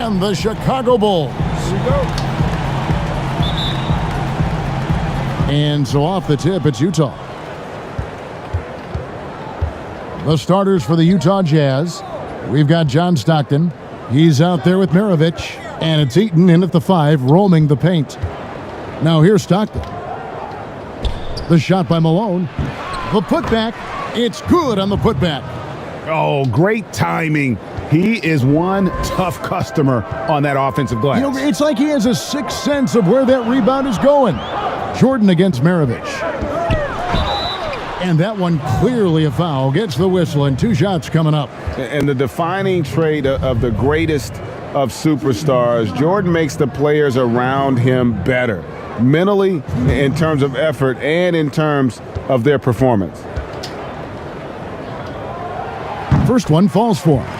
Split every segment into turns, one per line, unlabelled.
And the Chicago Bulls.
Here we go.
And so off the tip, it's Utah. The starters for the Utah Jazz. We've got John Stockton. He's out there with Maravich. And it's Eaton in at the 5, roaming the paint. Now here's Stockton. The shot by Malone. The putback. It's good on the putback.
Oh, great timing. He is one tough customer on that offensive glass.
You know, it's like he has a sixth sense of where that rebound is going. Jordan against Maravich. And that one clearly a foul. Gets the whistle and 2 shots coming up.
And the defining trait of the greatest of superstars, Jordan makes the players around him better. Mentally, in terms of effort, and in terms of their performance.
First one falls for him.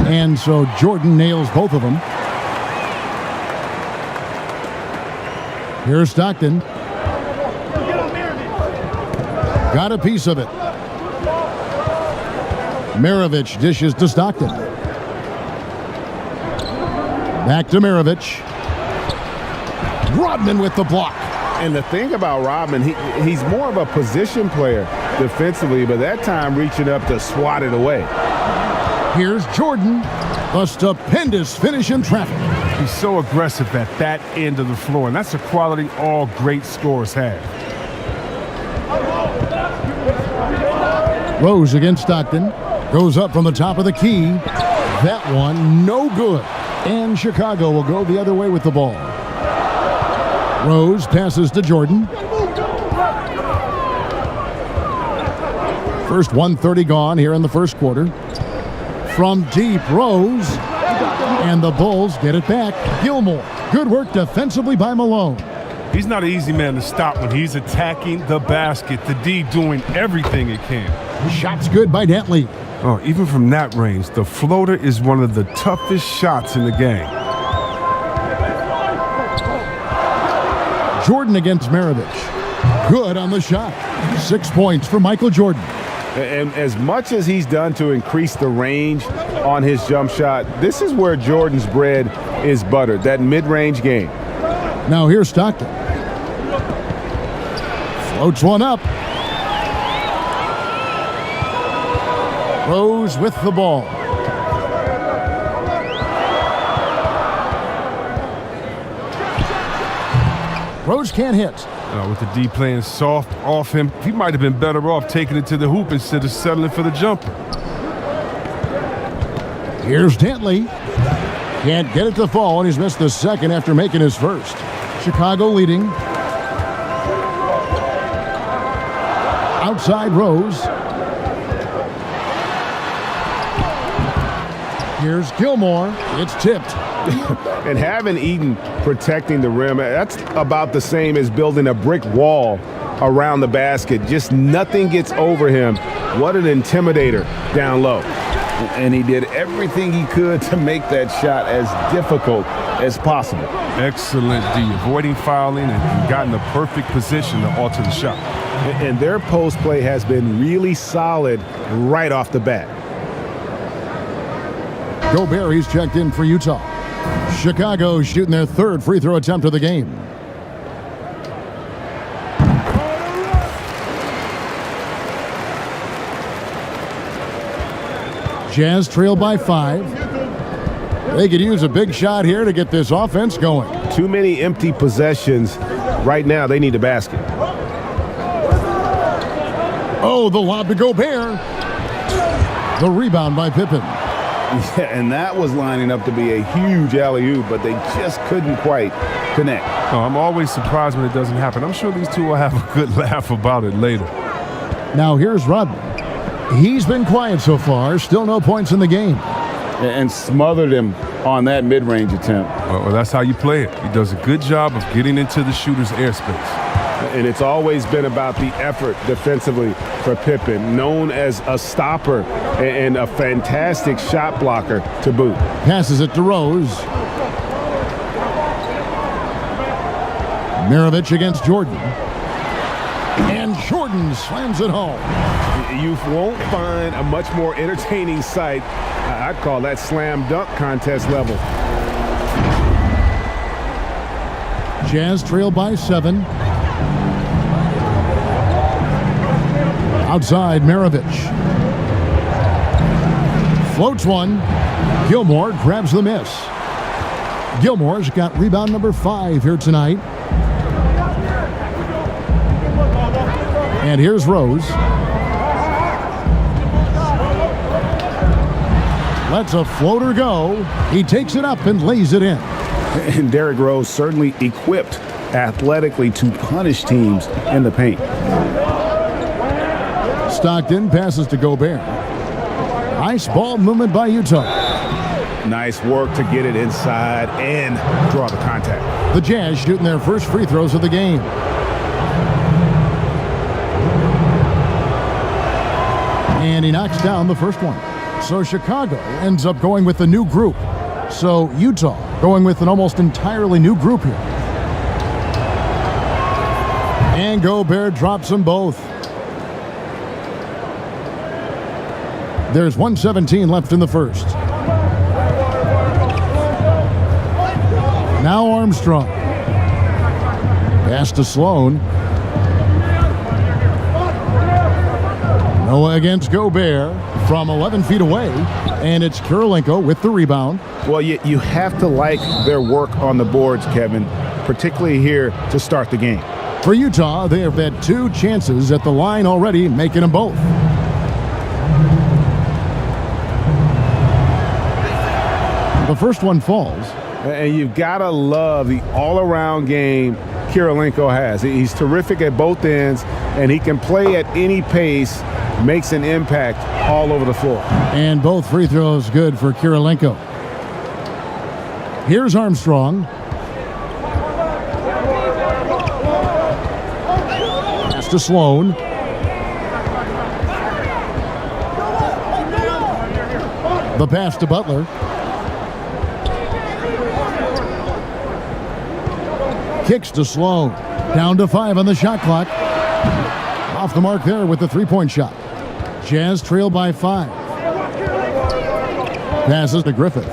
And so Jordan nails both of them. Here's Stockton. Got a piece of it. Maravich dishes to Stockton. Back to Maravich. Rodman with the block.
And the thing about Rodman, he's more of a position player defensively, but that time reaching up to swat it away.
Here's Jordan. A stupendous finish in traffic.
He's so aggressive at that end of the floor, and that's a quality all great scorers have.
Rose against Stockton. Goes up from the top of the key. That one, no good. And Chicago will go the other way with the ball. Rose passes to Jordan. First 1:30 gone here in the first quarter. From deep, Rose. And the Bulls get it back. Gilmore. Good work defensively by Malone.
He's not an easy man to stop when he's attacking the basket. The D doing everything it can.
Shots good by Dantley.
Oh, even from that range, the floater is one of the toughest shots in the game.
Jordan against Maravich. Good on the shot. 6 points for Michael Jordan.
And as much as he's done to increase the range on his jump shot, this is where Jordan's bread is buttered, that mid-range game.
Now here's Stockton. Floats one up. Rose with the ball. Rose can't hit.
With the D playing soft off him, he might have been better off taking it to the hoop instead of settling for the jumper.
Here's Dantley. Can't get it to fall, and he's missed the second after making his first. Chicago leading. Outside Rose. Here's Gilmore. It's tipped.
And having Eaton protecting the rim, that's about the same as building a brick wall around the basket. Just nothing gets over him. What an intimidator down low. And he did everything he could to make that shot as difficult as possible.
Excellent D, avoiding fouling and got in the perfect position to alter the shot.
And their post play has been really solid right off the bat.
Gobert, he's checked in for Utah. Chicago shooting their third free throw attempt of the game. Jazz trail by 5. They could use a big shot here to get this offense going.
Too many empty possessions. Right now, they need a basket.
Oh, the lob to Gobert. The rebound by Pippen.
Yeah, and that was lining up to be a huge alley-oop, but they just couldn't quite connect.
Oh, I'm always surprised when it doesn't happen. I'm sure these two will have a good laugh about it later.
Now here's Rodman. He's been quiet so far. Still no points in the game.
And smothered him on that mid-range attempt.
Well, that's how you play it. He does a good job of getting into the shooter's airspace.
and it's always been about the effort defensively for Pippen, known as a stopper and a fantastic shot blocker to boot.
Passes it to Rose. Mirovic against Jordan. And Jordan slams it home.
You won't find a much more entertaining sight. I'd call that slam dunk contest level.
Jazz trail by 7. Outside, Mirovic. Floats one. Gilmore grabs the miss. Gilmore's got rebound number 5 here tonight. And here's Rose. Lets a floater go. He takes it up and lays it in.
And Derrick Rose certainly equipped athletically to punish teams in the paint.
Stockton passes to Gobert. Nice ball movement by Utah.
Nice work to get it inside and draw the contact.
The Jazz shooting their first free throws of the game. And he knocks down the first one. So Chicago ends up going with a new group. So Utah going with an almost entirely new group here. And Gobert drops them both. There's 1:17 left in the first. Now Armstrong. Pass to Sloan. Noah against Gobert from 11 feet away. And it's Kirilenko with the rebound.
Well, you have to like their work on the boards, Kevin, particularly here to start the game.
For Utah, they have had 2 chances at the line already, making them both. The first one falls.
And you've got to love the all-around game Kirilenko has. He's terrific at both ends, and he can play at any pace, makes an impact all over the floor.
And both free throws good for Kirilenko. Here's Armstrong. Pass to Sloan. The pass to Butler. Kicks to Sloan. Down to 5 on the shot clock. Off the mark there with the three-point shot. Jazz trail by 5. Passes to Griffith.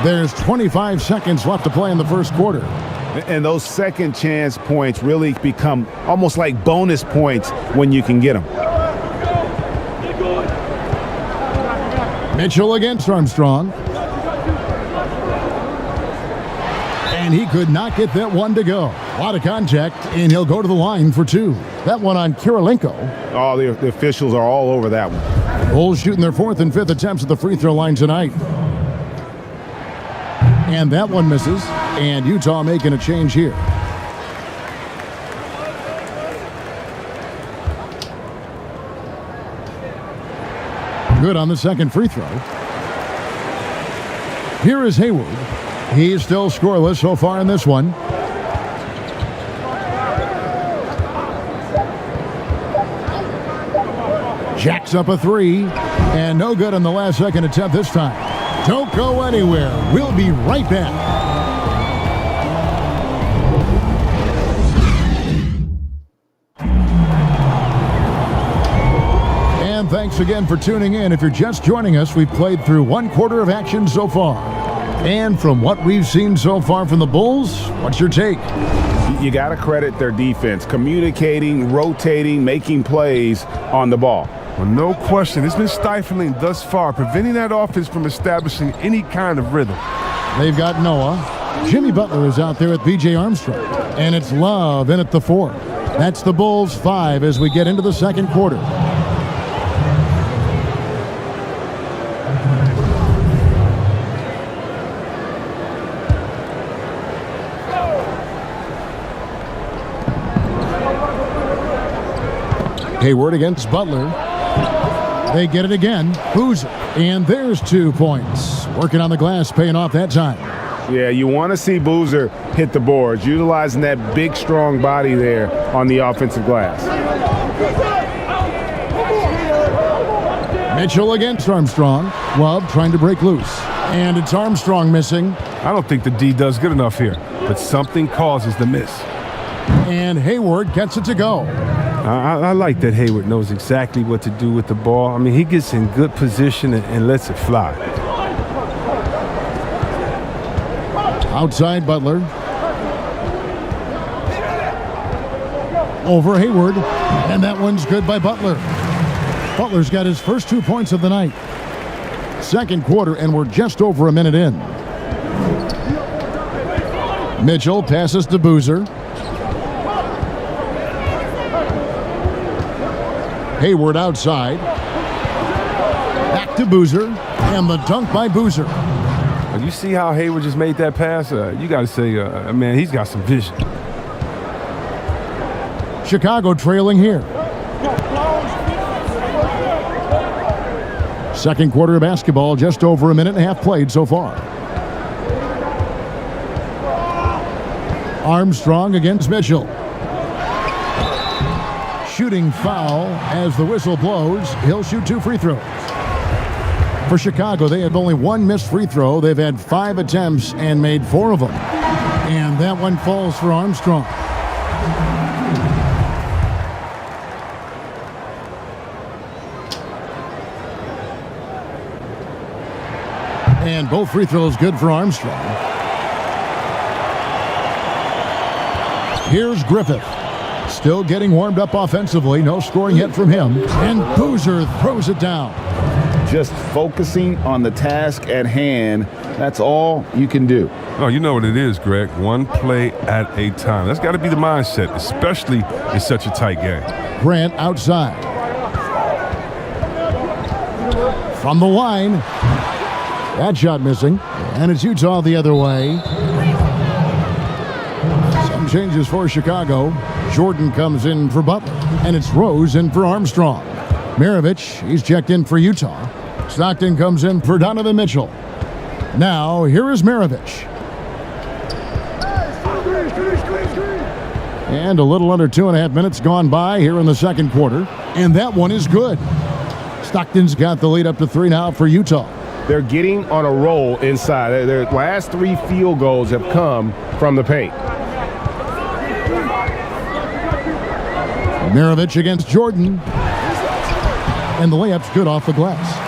There's 25 seconds left to play in the first quarter.
And those second chance points really become almost like bonus points when you can get them.
Mitchell against Armstrong. And he could not get that one to go. A lot of contact, and he'll go to the line for 2. That one on Kirilenko.
Oh, the officials are all over that one.
Bulls shooting their 4th and 5th attempts at the free throw line tonight. And that one misses, and Utah making a change here. Good on the second free throw. Here is Hayward. He's still scoreless so far in this one. Jacks up a 3, and no good on the last second attempt this time. Don't go anywhere. We'll be right back. And thanks again for tuning in. If you're just joining us, we've played through 1 quarter of action so far. And from what we've seen so far from the Bulls, what's your take?
You got to credit their defense, communicating, rotating, making plays on the ball.
Well, no question. It's been stifling thus far, preventing that offense from establishing any kind of rhythm.
They've got Noah. Jimmy Butler is out there with B.J. Armstrong. And it's Love in at the 4. That's the Bulls 5 as we get into the second quarter. Hayward against Butler. They get it again. Boozer. And there's 2 points. Working on the glass, paying off that time.
Yeah, you want to see Boozer hit the boards, utilizing that big, strong body there on the offensive glass.
Mitchell against Armstrong. Love trying to break loose. And it's Armstrong missing.
I don't think the D does good enough here, but something causes the miss.
And Hayward gets it to go.
I like that Hayward knows exactly what to do with the ball. I mean, he gets in good position and lets it fly.
Outside Butler. Over Hayward. And that one's good by Butler. Butler's got his first 2 points of the night. Second quarter, and we're just over a minute in. Mitchell passes to Boozer. Hayward outside. Back to Boozer. And the dunk by Boozer.
You see how Hayward just made that pass? You got to say, man, he's got some vision.
Chicago trailing here. Second quarter of basketball, just over a minute and a half played so far. Armstrong against Mitchell. Shooting foul as the whistle blows. He'll shoot 2 free throws. For Chicago, they have only 1 missed free throw. They've had 5 attempts and made 4 of them. And that one falls for Armstrong. And both free throws good for Armstrong. Here's Griffith. Still getting warmed up offensively. No scoring yet from him. And Boozer throws it down.
Just focusing on the task at hand. That's all you can do.
Oh, you know what it is, Greg. One play at a time. That's got to be the mindset, especially in such a tight game.
Grant outside. From the line. That shot missing. And it's Utah the other way. Some changes for Chicago. Jordan comes in for Butler. And it's Rose in for Armstrong. Maravich, he's checked in for Utah. Stockton comes in for Donovan Mitchell. Now, here is Maravich. And a little under 2.5 minutes gone by here in the second quarter. And that one is good. Stockton's got the lead up to 3 now for Utah.
They're getting on a roll inside. Their last 3 field goals have come from the paint.
Maravich against Jordan. And the layup's good off the glass.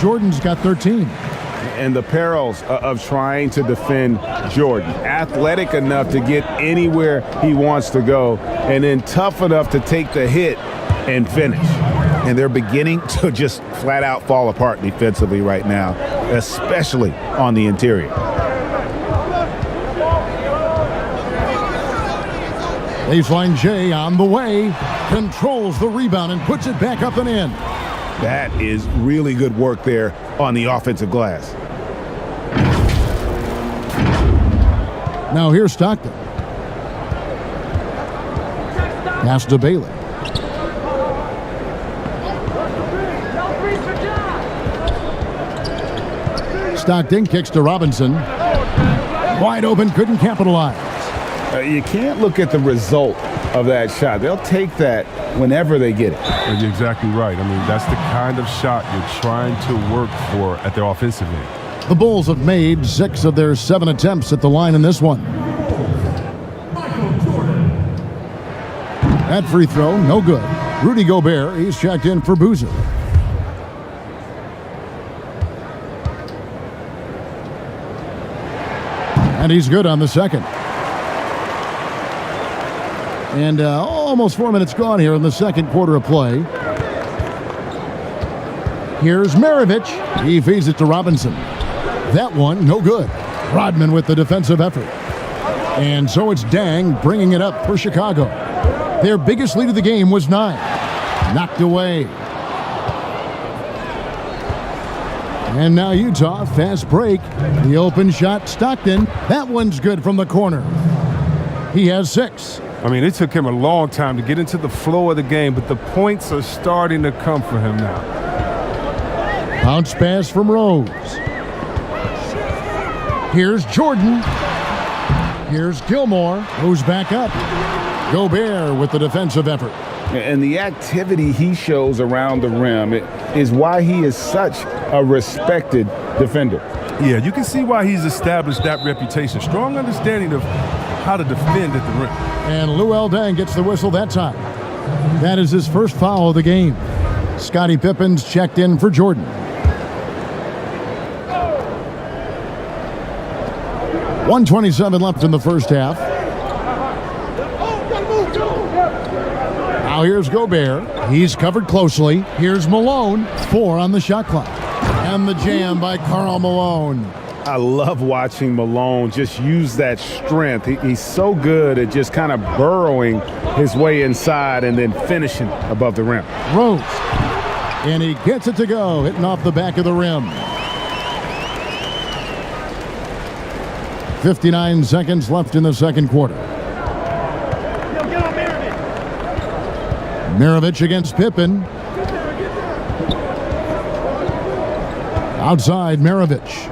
Jordan's got 13.
And the perils of trying to defend Jordan. Athletic enough to get anywhere he wants to go, and then tough enough to take the hit and finish.
And they're beginning to just flat out fall apart defensively right now, especially on the interior.
Baseline J on the way. Controls the rebound and puts it back up and in.
That is really good work there on the offensive glass.
Now here's Stockton. Pass to Bailey. Stockton kicks to Robinson. Wide open, couldn't capitalize.
You can't look at the result of that shot. They'll take that whenever they get it.
You're exactly right. I mean, that's the kind of shot you're trying to work for at their offensive end.
The Bulls have made 6 of their 7 attempts at the line in this one. That free throw, no good. Rudy Gobert, he's checked in for Boozer. And he's good on the second. And almost 4 minutes gone here in the second quarter of play. Here's Maravich. He feeds it to Robinson. That one, no good. Rodman with the defensive effort. And so it's Dang bringing it up for Chicago. Their biggest lead of the game was 9. Knocked away. And now Utah, fast break. The open shot, Stockton. That one's good from the corner. He has 6.
I mean, it took him a long time to get into the flow of the game, but the points are starting to come for him now.
Bounce pass from Rose. Here's Jordan. Here's Gilmore, who's back up. Gobert with the defensive effort.
And the activity he shows around the rim is why he is such a respected defender.
Yeah, you can see why he's established that reputation. Strong understanding of how to defend at the rim.
And Luol Deng gets the whistle that time. That is his first foul of the game. Scottie Pippen's checked in for Jordan. .127 left in the first half. Now here's Gobert. He's covered closely. Here's Malone. 4 on the shot clock. And the jam by Karl Malone.
I love watching Malone just use that strength. He's so good at just kind of burrowing his way inside and then finishing above the rim.
Rose. And he gets it to go, hitting off the back of the rim. 59 seconds left in the second quarter. Maravich against Pippen. Outside Maravich.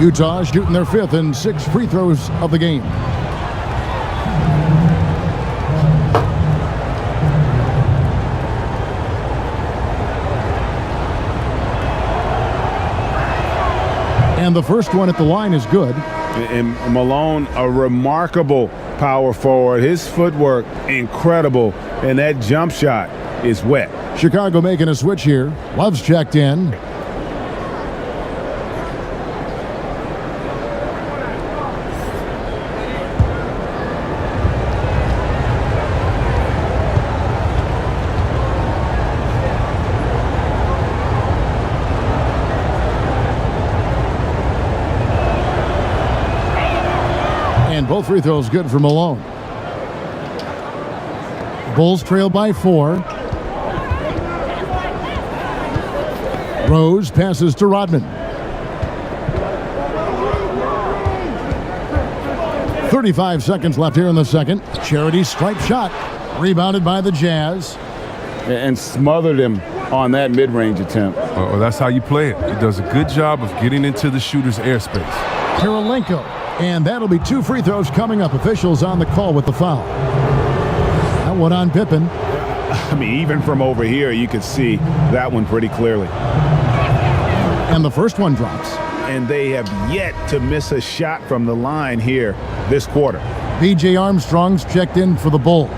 Utah shooting their 5th and 6th free throws of the game. And the first one at the line is good.
And Malone, a remarkable power forward. His footwork, incredible. And that jump shot is wet.
Chicago making a switch here. Love's checked in. And both free throws good for Malone. Bulls trail by 4. Rose passes to Rodman. 35 seconds left here in the second. Charity stripe shot. Rebounded by the Jazz.
And smothered him on that mid-range attempt.
Oh, that's how you play it. He does a good job of getting into the shooter's airspace.
Kirilenko. And that'll be 2 free throws coming up. Officials on the call with the foul. That one on Pippen.
I mean, even from over here, you could see that one pretty clearly.
And the first one drops.
And they have yet to miss a shot from the line here this quarter.
B.J. Armstrong's checked in for the Bulls.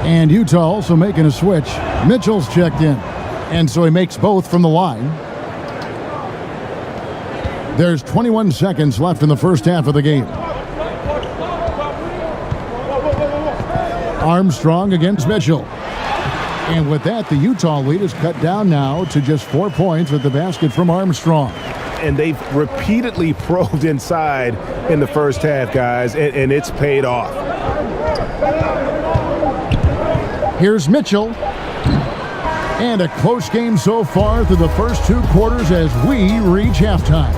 And Utah also making a switch. Mitchell's checked in. And so he makes both from the line. There's 21 seconds left in the first half of the game. Armstrong against Mitchell. And with that, the Utah lead is cut down now to just 4 points with the basket from Armstrong.
And they've repeatedly probed inside in the first half, guys, and it's paid off.
Here's Mitchell. And a close game so far through the first 2 quarters as we reach halftime.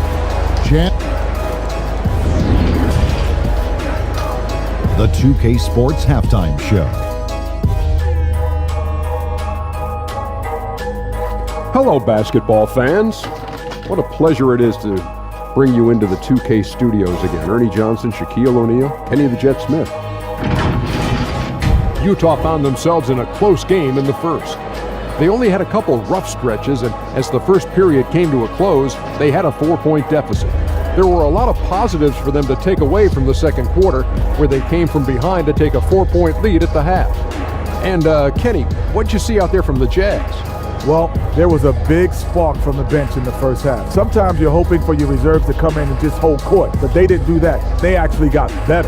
The 2K Sports Halftime Show.
Hello, basketball fans. What a pleasure it is to bring you into the 2K studios again. Ernie Johnson, Shaquille O'Neal, Kenny the Jet Smith. Utah found themselves in a close game in the first. They only had a couple rough stretches, and as the first period came to a close, they had a 4-point deficit. There were a lot of positives for them to take away from the second quarter, where they came from behind to take a 4-point lead at the half. And Kenny, what'd you see out there from the Jazz?
Well, there was a big spark from the bench in the first half. Sometimes you're hoping for your reserves to come in and just hold court, but they didn't do that. They actually got better.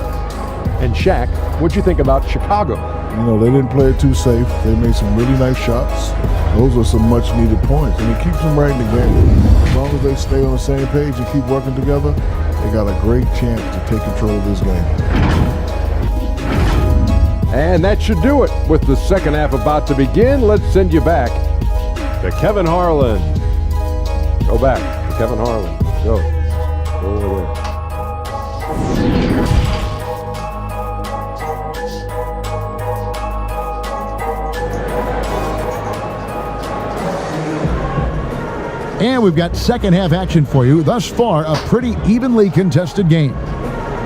And Shaq, what'd you think about Chicago?
You know, they didn't play it too safe. They made some really nice shots. Those are some much-needed points, and it keeps them right in the game. As long as they stay on the same page and keep working together, they got a great chance to take control of this game.
And that should do it. With the second half about to begin, let's send you back to Kevin Harlan. Go back to Kevin Harlan. Go over there.
And we've got second half action for you. Thus far, a pretty evenly contested game.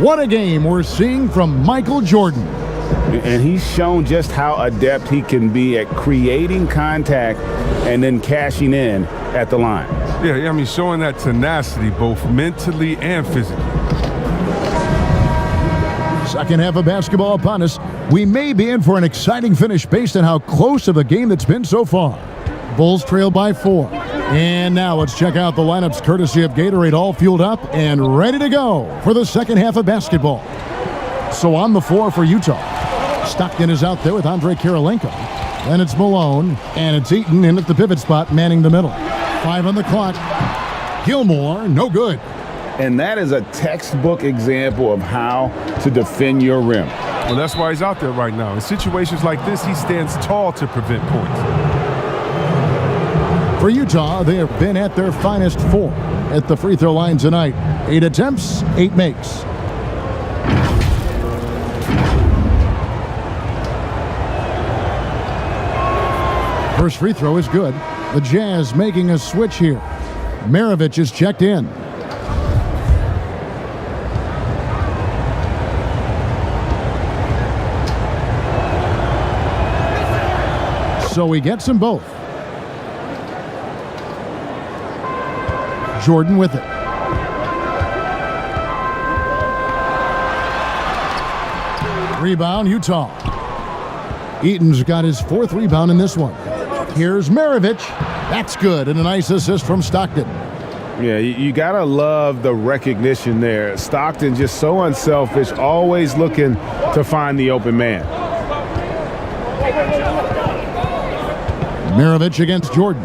What a game we're seeing from Michael Jordan.
And he's shown just how adept he can be at creating contact and then cashing in at the line.
Yeah, I mean, showing that tenacity both mentally and physically.
Second half of basketball upon us. We may be in for an exciting finish based on how close of a game that's been so far. Bulls trail by 4. And now let's check out the lineups courtesy of Gatorade, all fueled up and ready to go for the second half of basketball. So on the floor for Utah, Stockton is out there with Andre Kirilenko. Then it's Malone, and it's Eaton in at the pivot spot, manning the middle. 5 on the clock. Gilmore, no good.
And that is a textbook example of how to defend your rim.
Well, that's why he's out there right now. In situations like this, he stands tall to prevent points.
For Utah, they have been at their finest 4 at the free throw line tonight. 8 attempts, 8 makes. First free throw is good. The Jazz making a switch here. Maravich is checked in. So he gets them both. Jordan with it. Rebound, Utah. Eaton's got his 4th rebound in this one. Here's Maravich. That's good, and a nice assist from Stockton.
Yeah, you got to love the recognition there. Stockton just so unselfish, always looking to find the open man.
Maravich against Jordan.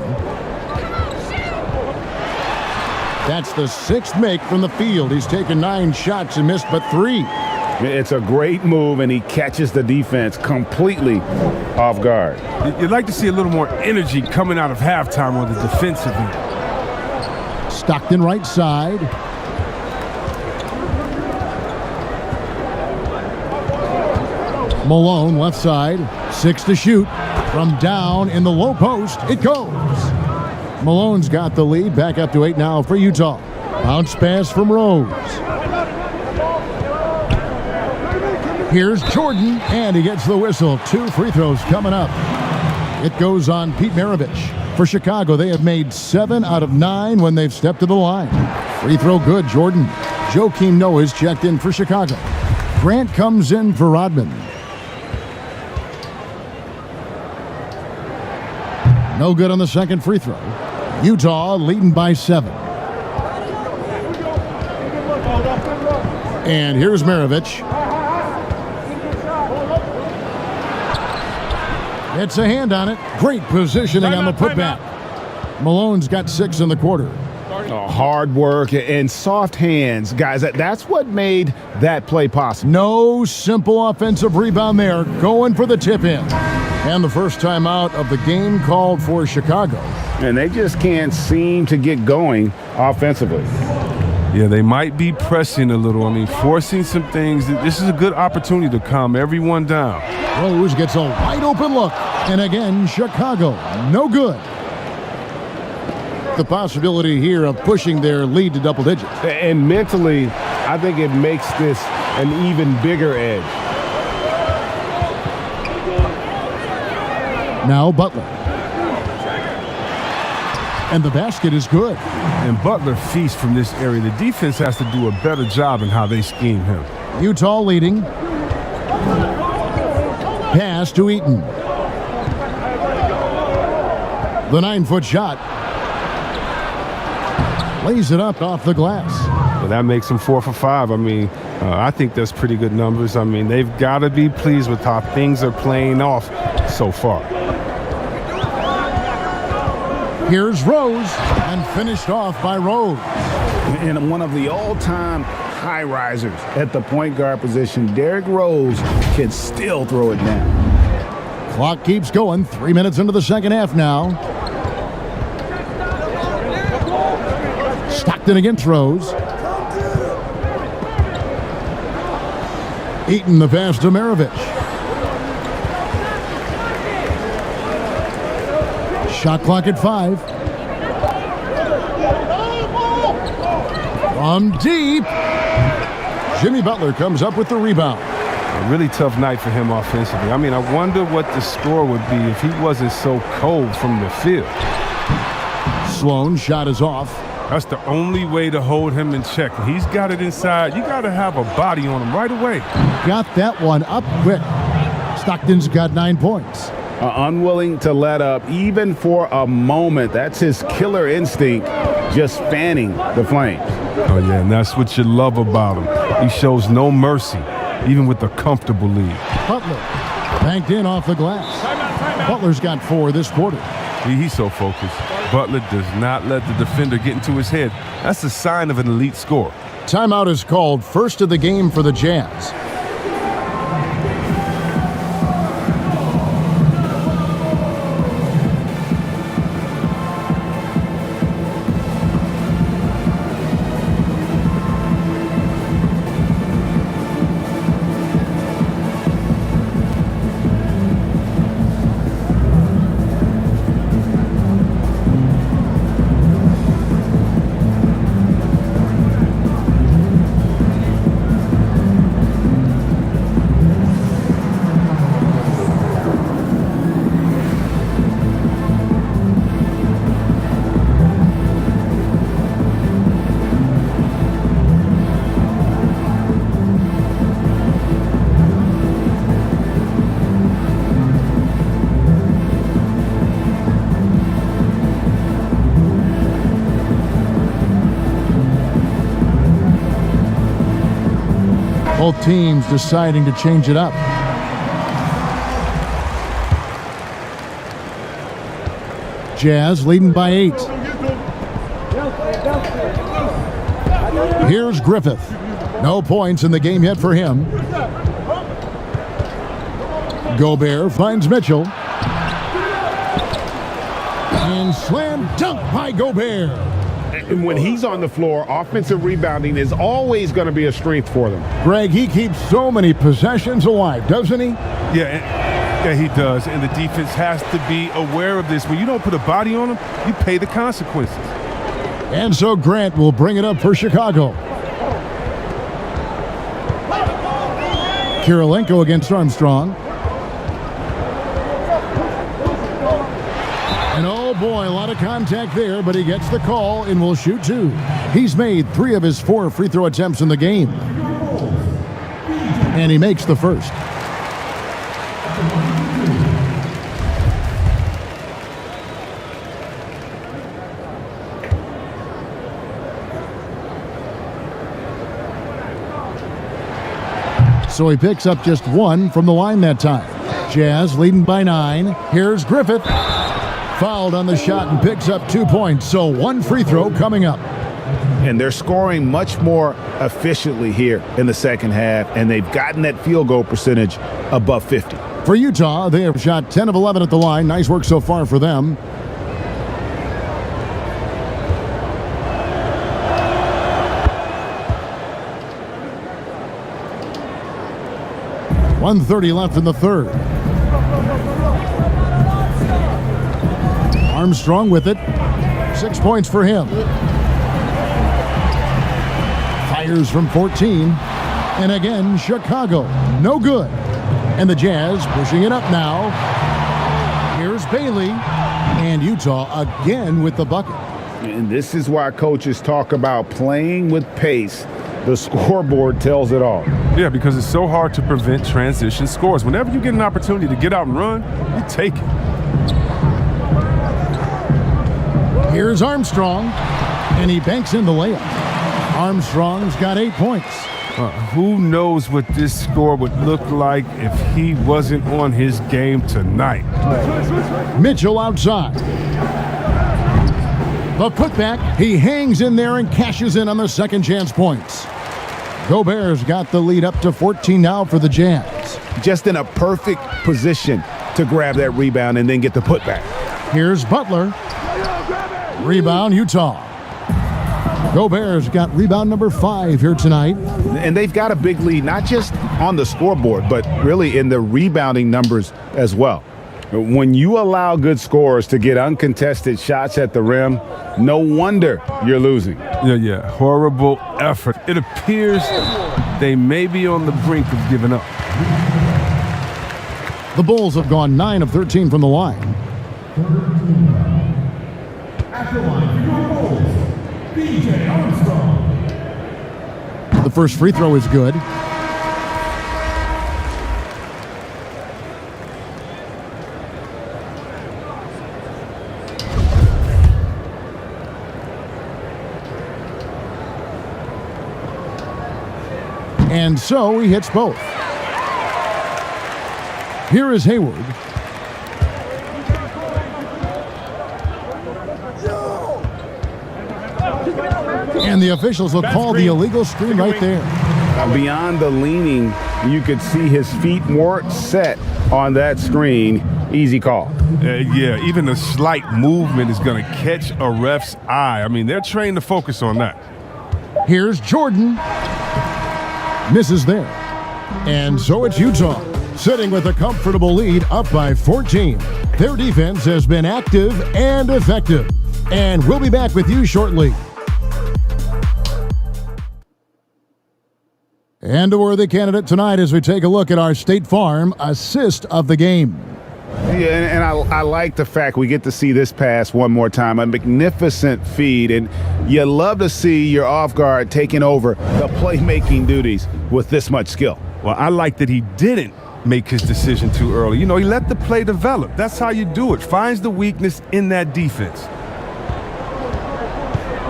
That's the 6th make from the field. He's taken 9 shots and missed but 3.
It's a great move, and he catches the defense completely off guard.
You'd like to see a little more energy coming out of halftime on the defensive end.
Stockton right side. Malone left side. 6 to shoot. From down in the low post, it goes. Malone's got the lead. Back up to 8 now for Utah. Bounce pass from Rose. Here's Jordan, and he gets the whistle. 2 free throws coming up. It goes on Pete Maravich. For Chicago, they have made 7 out of 9 when they've stepped to the line. Free throw good, Jordan. Joakim Noah is checked in for Chicago. Grant comes in for Rodman. No good on the second free throw. Utah leading by 7. And here's Maravich. It's a hand on it. Great positioning on the putback. Malone's got 6 in the quarter.
Hard work and soft hands, guys. That's what made that play possible.
No simple offensive rebound there. Going for the tip in. And the first time out of the game called for Chicago.
And they just can't seem to get going offensively.
Yeah, they might be pressing a little. I mean, forcing some things. This is a good opportunity to calm everyone down.
Rose gets a wide open look. And again, Chicago, no good. The possibility here of pushing their lead to double digits.
And mentally, I think it makes this an even bigger edge.
Now Butler. And the basket is good.
And Butler feasts from this area. The defense has to do a better job in how they scheme him.
Utah leading. Pass to Eaton. The 9-foot shot. Lays it up off the glass.
Well, that makes them 4 for 5. I mean, I think that's pretty good numbers. I mean, they've got to be pleased with how things are playing off so far.
Here's Rose, and finished off by Rose.
And one of the all-time high risers at the point guard position, Derrick Rose can still throw it down.
Clock keeps going. 3 minutes into the second half now. Stockton against Rose. Eaton the pass to Maravich. Shot clock at 5. From deep, Jimmy Butler comes up with the rebound.
A really tough night for him offensively. I mean, I wonder what the score would be if he wasn't so cold from the field.
Sloan's shot is off.
That's the only way to hold him in check. He's got it inside. You got to have a body on him right away.
Got that one up quick. Stockton's got 9 points.
Unwilling to let up even for a moment. That's his killer instinct, just fanning the flames.
Oh, yeah, and that's what you love about him. He shows no mercy, even with a comfortable lead.
Butler banked in off the glass. Butler's got 4 this quarter.
He's so focused. Butler does not let the defender get into his head. That's a sign of an elite scorer.
Timeout is called, first of the game for the Jazz. Both teams deciding to change it up. Jazz leading by 8. Here's Griffith. No points in the game yet for him. Gobert finds Mitchell. And slam dunk by Gobert.
And when he's on the floor, offensive rebounding is always going to be a strength for them.
Greg, he keeps so many possessions alive, doesn't he?
Yeah, he does. And the defense has to be aware of this. When you don't put a body on him, you pay the consequences.
And so Grant will bring it up for Chicago. Kirilenko against Armstrong. And oh boy, a lot of contact there, but he gets the call and will shoot 2. He's made 3 of his 4 free throw attempts in the game. And he makes the first. So he picks up just 1 from the line that time. Jazz leading by 9. Here's Griffith. Fouled on the shot and picks up 2 points. So 1 free throw coming up.
And they're scoring much more efficiently here in the second half, and they've gotten that field goal percentage above 50.
For Utah, they have shot 10 of 11 at the line. Nice work so far for them. .130 left in the third. Armstrong with it. 6 points for him. Fires from 14. And again, Chicago. No good. And the Jazz pushing it up now. Here's Bailey. And Utah again with the bucket.
And this is why coaches talk about playing with pace. The scoreboard tells it all.
Yeah, because it's so hard to prevent transition scores. Whenever you get an opportunity to get out and run, you take it.
Here's Armstrong, and he banks in the layup. Armstrong's got 8 points.
Who knows what this score would look like if he wasn't on his game tonight?
Mitchell outside. The putback, he hangs in there and cashes in on the second chance points. Gobert's got the lead up to 14 now for the Jazz.
Just in a perfect position to grab that rebound and then get the putback.
Here's Butler. Rebound, Utah. Gobert's got rebound number 5 here tonight.
And they've got a big lead, not just on the scoreboard, but really in the rebounding numbers as well. When you allow good scorers to get uncontested shots at the rim, no wonder you're losing.
Yeah. Horrible effort. It appears they may be on the brink of giving up.
The Bulls have gone 9 of 13 from the line. The first free throw is good. And so he hits both. Here is Hayward. And the officials will call the illegal screen right there.
Beyond the leaning, you could see his feet weren't set on that screen. Easy call.
Yeah, even a slight movement is going to catch a ref's eye. I mean, they're trained to focus on that.
Here's Jordan. Misses there. And so it's Utah, sitting with a comfortable lead, up by 14. Their defense has been active and effective. And we'll be back with you shortly. And a worthy candidate tonight as we take a look at our State Farm assist of the game.
Yeah, and I like the fact we get to see this pass one more time. A magnificent feed, and you love to see your off guard taking over the playmaking duties with this much skill.
Well, I like that he didn't make his decision too early. You know, he let the play develop. That's how you do it. Finds the weakness in that defense.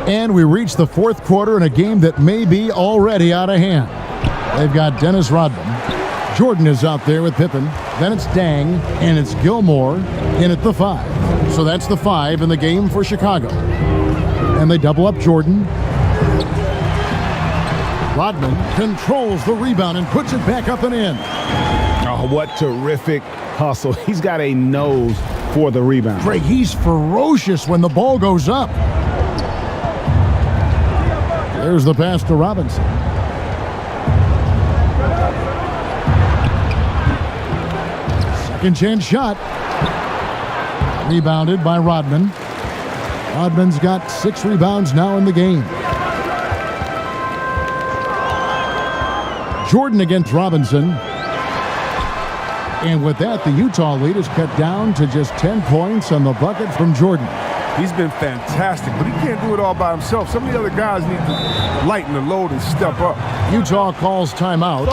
And we reach the fourth quarter in a game that may be already out of hand. They've got Dennis Rodman. Jordan is out there with Pippen. Then it's Dang, and it's Gilmore in at the 5. So that's the 5 in the game for Chicago. And they double up Jordan. Rodman controls the rebound and puts it back up and in.
Oh, what terrific hustle. He's got a nose for the rebound.
Greg, he's ferocious when the ball goes up. There's the pass to Robinson. Second chance shot. Rebounded by Rodman. Rodman's got 6 rebounds now in the game. Jordan against Robinson. And with that, the Utah lead is cut down to just 10 points on the bucket from Jordan.
He's been fantastic, but he can't do it all by himself. Some of the other guys need to lighten the load and step up.
Utah calls timeout.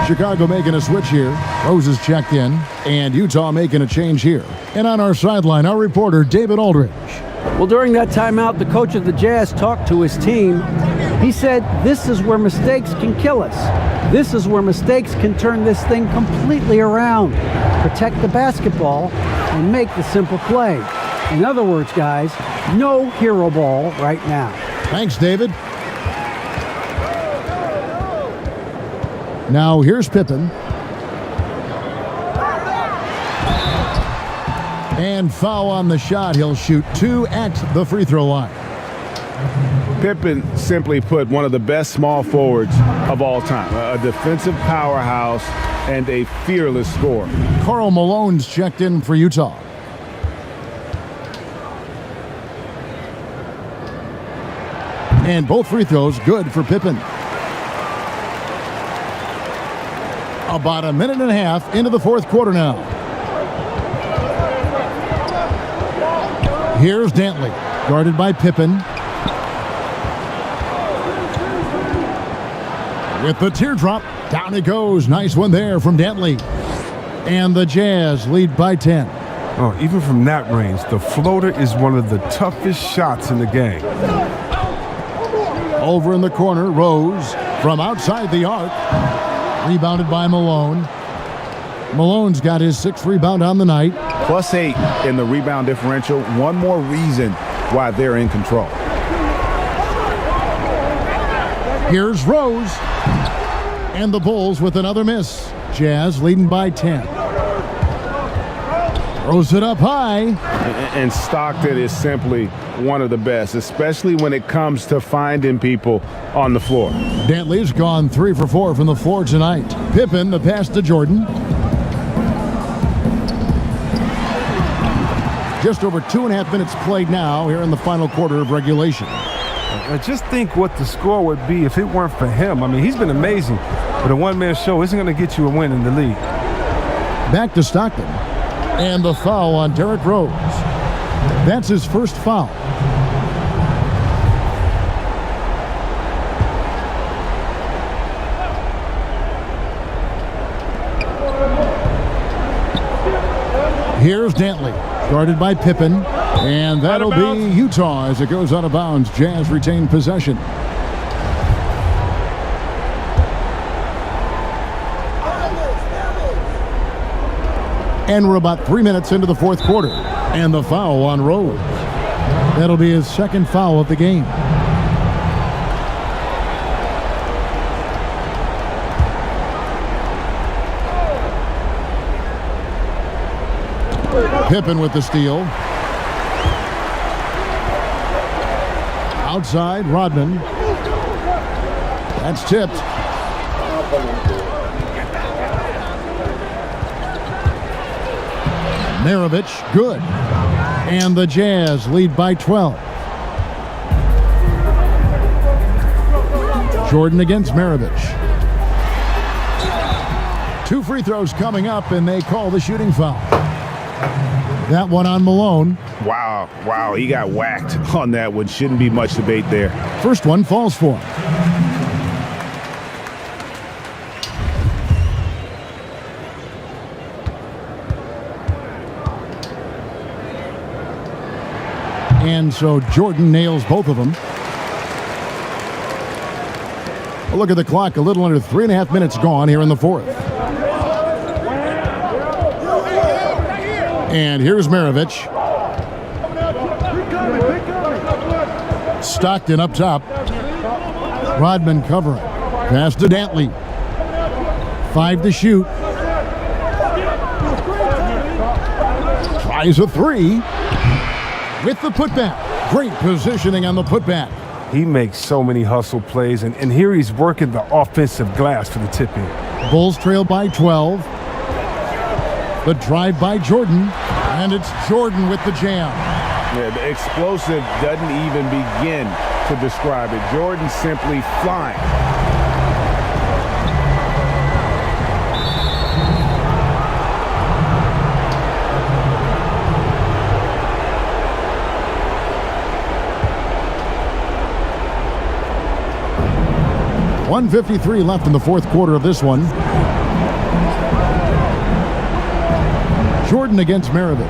Chicago making a switch here. Rose is checked in, and Utah making a change here. And on our sideline, our reporter, David Aldridge.
Well, during that timeout, the coach of the Jazz talked to his team. He said, this is where mistakes can kill us. This is where mistakes can turn this thing completely around. Protect the basketball and make the simple play. In other words, guys, no hero ball right now.
Thanks, David. Now here's Pippen. And foul on the shot. He'll shoot 2 at the free throw line.
Pippen, simply put, one of the best small forwards of all time. A defensive powerhouse and a fearless scorer.
Karl Malone's checked in for Utah. And both free throws good for Pippen. About a minute and a half into the fourth quarter now. Here's Dantley, guarded by Pippen. With the teardrop, down it goes. Nice one there from Dantley. And the Jazz lead by 10.
Oh, even from that range, the floater is one of the toughest shots in the game.
Over in the corner, Rose from outside the arc. Rebounded by Malone. Malone's got his 6th rebound on the night.
+8 in the rebound differential. One more reason why they're in control.
Here's Rose. And the Bulls with another miss. Jazz leading by 10. Throws it up high.
And Stockton is simply one of the best, especially when it comes to finding people on the floor.
Dantley's gone 3 for 4 from the floor tonight. Pippen, the pass to Jordan. Just over 2.5 minutes played now here in the final quarter of regulation.
I just think what the score would be if it weren't for him. I mean, he's been amazing, but a one-man show isn't going to get you a win in the league.
Back to Stockton. And the foul on Derrick Rose. That's his first foul. Here's Dantley, guarded by Pippen, and that'll be Utah as it goes out of bounds. Jazz retain possession. And we're about 3 minutes into the fourth quarter, and the foul on Rose. That'll be his second foul of the game. Pippen with the steal. Outside, Rodman. That's tipped. Maravich, good. And the Jazz lead by 12. Jordan against Maravich. 2 free throws coming up, and they call the shooting foul. That one on Malone.
Wow, he got whacked on that one. Shouldn't be much debate there.
First one falls for him. And so Jordan nails both of them. Look at the clock, a little under 3.5 minutes gone here in the fourth. And here's Maravich. Stockton up top. Rodman covering. Pass to Dantley. 5 to shoot. Tries a 3. With the putback. Great positioning on the putback.
He makes so many hustle plays, and here he's working the offensive glass for the tip-in.
Bulls trail by 12. The drive by Jordan, and it's Jordan with the jam.
Yeah, the explosive doesn't even begin to describe it. Jordan simply flying.
.153 left in the fourth quarter of this one. Jordan against Maravich.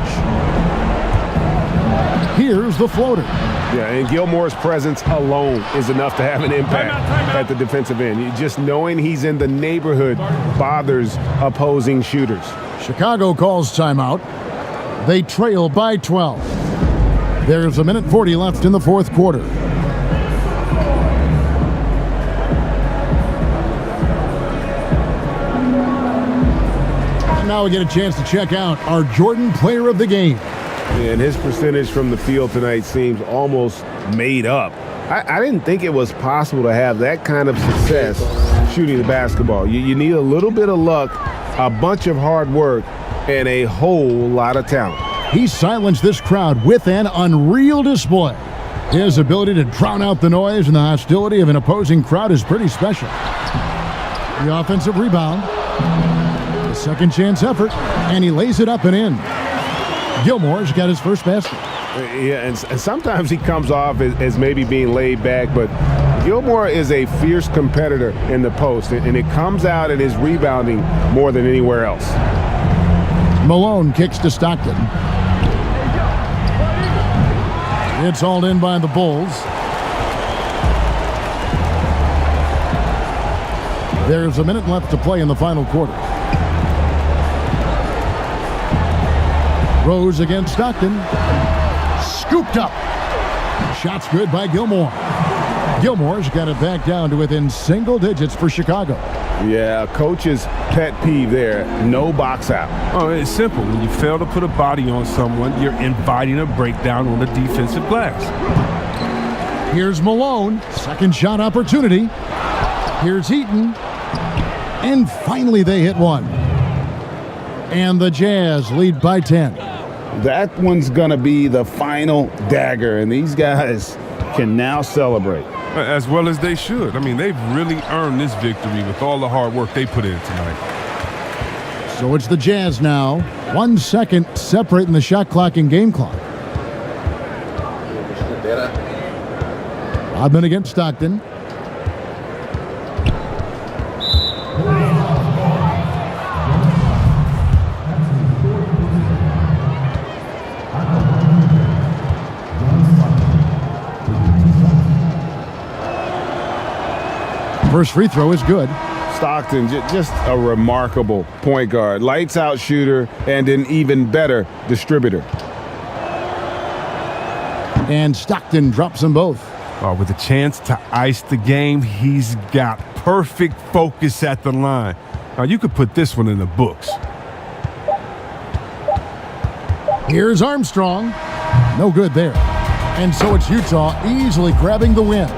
Here's the floater.
Yeah, and Gilmore's presence alone is enough to have an impact at the defensive end. Just knowing he's in the neighborhood bothers opposing shooters.
Chicago calls timeout. They trail by 12. There's 1:40 left in the fourth quarter. Now we get a chance to check out our Jordan Player of the Game.
And his percentage from the field tonight seems almost made up. I didn't think it was possible to have that kind of success shooting the basketball. You need a little bit of luck, a bunch of hard work, and a whole lot of talent.
He silenced this crowd with an unreal display. His ability to drown out the noise and the hostility of an opposing crowd is pretty special. The offensive rebound. Second chance effort, and he lays it up and in. Gilmore's got his first basket.
Yeah, and sometimes he comes off as maybe being laid back, but Gilmore is a fierce competitor in the post, and it comes out in his rebounding more than anywhere else.
Malone kicks to Stockton. It's hauled in by the Bulls. There's 1 minute left to play in the final quarter. Rose against Stockton. Scooped up. Shots good by Gilmore. Gilmore's got it back down to within single digits for Chicago.
Yeah, coaches pet peeve there. No box out.
Oh, it's simple. When you fail to put a body on someone, you're inviting a breakdown on the defensive glass.
Here's Malone. Second shot opportunity. Here's Eaton. And finally they hit one. And the Jazz lead by 10.
That one's going to be the final dagger, and these guys can now celebrate.
As well as they should. I mean, they've really earned this victory with all the hard work they put in tonight.
So it's the Jazz now. 1 second separating the shot clock and game clock. Rodman against Stockton. First free throw is good.
Stockton, just a remarkable point guard. Lights out shooter and an even better distributor.
And Stockton drops them both.
With a chance to ice the game, he's got perfect focus at the line. Now, you could put this one in the books.
Here's Armstrong. No good there. And so it's Utah easily grabbing the win.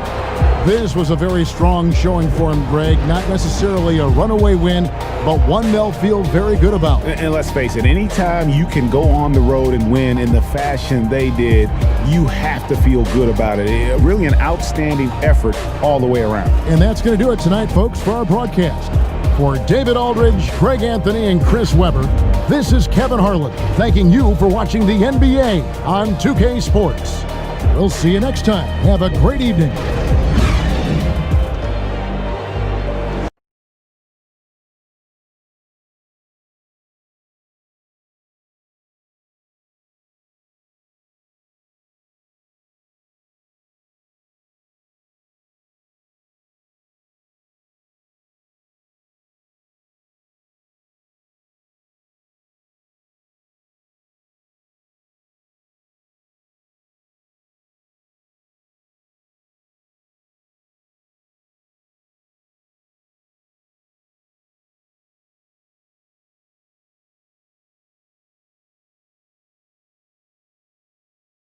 This was a very strong showing for him, Greg. Not necessarily a runaway win, but one they'll feel very good about.
And let's face it, anytime you can go on the road and win in the fashion they did, you have to feel good about it. Really an outstanding effort all the way around.
And that's going to do it tonight, folks, for our broadcast. For David Aldridge, Greg Anthony, and Chris Webber, this is Kevin Harlan thanking you for watching the NBA on 2K Sports. We'll see you next time. Have a great evening.